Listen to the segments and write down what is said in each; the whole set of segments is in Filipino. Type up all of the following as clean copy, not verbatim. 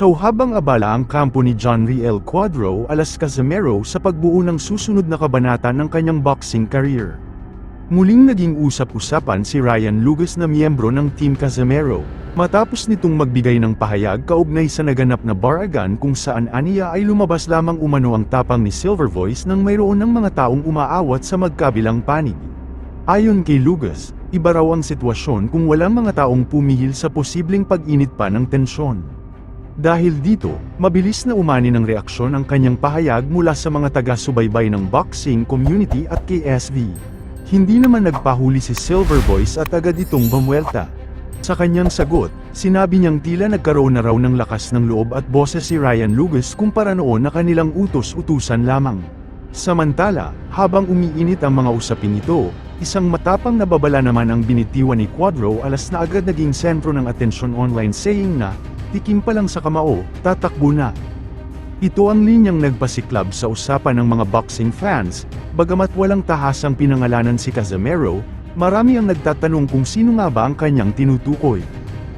So habang abala ang kampo ni John Riel Cuadro alas Casimero sa pagbuo ng susunod na kabanata ng kanyang boxing career. Muling naging usap-usapan si Ryan Lugas na miyembro ng Team Casimero, matapos nitong magbigay ng pahayag kaugnay sa naganap na baragan kung saan aniya ay lumabas lamang umano ang tapang ni Silver Voice nang mayroon ng mga taong umaawat sa magkabilang panig. Ayon kay Lugas, iba raw ang sitwasyon kung walang mga taong pumihil sa posibleng pag-init pa ng tensyon. Dahil dito, mabilis na umani ng reaksyon ang kanyang pahayag mula sa mga taga-subaybay ng boxing community at KSV. Hindi naman nagpahuli si Silver Voice at agad itong bumuelta. Sa kanyang sagot, sinabi niyang tila nagkaroon na raw ng lakas ng loob at boses si Ryan Lugas kumpara noon na kanilang utos-utusan lamang. Samantala, habang umiinit ang mga usapin ito, isang matapang na babala naman ang binitiwan ni Cuadro alas na agad naging sentro ng atensyon online saying na, "Tikim pa lang sa kamao, tatakbo na." Ito ang linyang nagpasiklab sa usapan ng mga boxing fans, bagamat walang tahasang pinangalanan si Casimero, marami ang nagtatanong kung sino nga ba ang kanyang tinutukoy.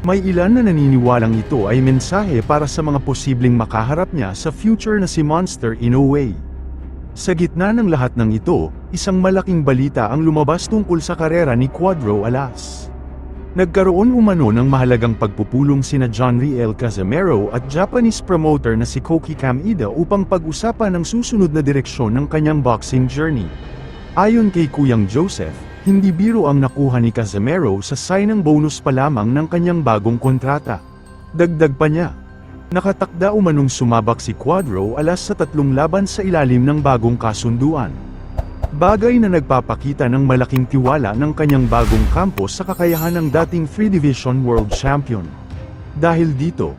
May ilan na naniniwalang ito ay mensahe para sa mga posibleng makaharap niya sa future na si Monster Inoue. Sa gitna ng lahat ng ito, isang malaking balita ang lumabas tungkol sa karera ni Cuadro alas. Nagkaroon umano ng mahalagang pagpupulong sina John Riel Casimero at Japanese promoter na si Koki Kamida upang pag-usapan ang susunod na direksyon ng kanyang boxing journey. Ayon kay Kuyang Joseph, hindi biro ang nakuha ni Casimero sa sign ng bonus pa lamang ng kanyang bagong kontrata. Dagdag pa niya, nakatakda umanong sumabak si Cuadro alas sa 3 laban sa ilalim ng bagong kasunduan. Bagay na nagpapakita ng malaking tiwala ng kanyang bagong kampo sa kakayahan ng dating 3 Division World Champion. Dahil dito,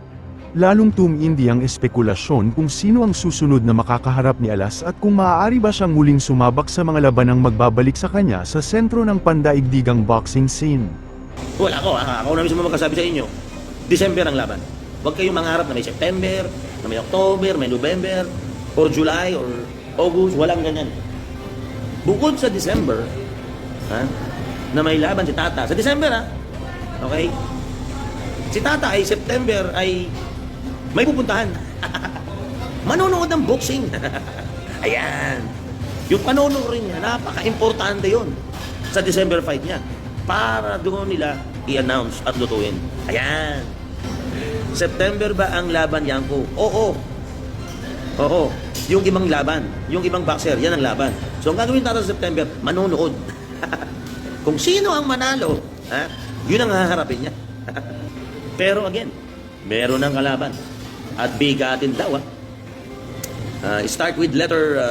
lalong tumindi ang espekulasyon kung sino ang susunod na makakaharap ni Alas at kung maaari ba siyang muling sumabak sa mga labanang magbabalik sa kanya sa sentro ng pandaigdigang boxing scene. Well, ako na mismo magkasabi sa inyo, December ang laban. Huwag kayong mangarap na may September, na may October, may November, or July, or August, walang ganyan. Bukod sa December, na may laban si Tata. Sa December, okay? Si Tata ay September ay may pupuntahan. Manonood ng boxing. Ayan. Yung panonood rin niya, napaka-importante yun sa December fight niya. Para doon nila i-announce at lutuin. Ayan. September ba ang laban yan ko? Oo. Oo. Yung ibang laban, yung ibang boxer, yan ang laban. So ang gagawin natin sa September, manonood. Kung sino ang manalo, yun ang haharapin niya. Pero again, meron ng kalaban. At bigatin daw. Start with letter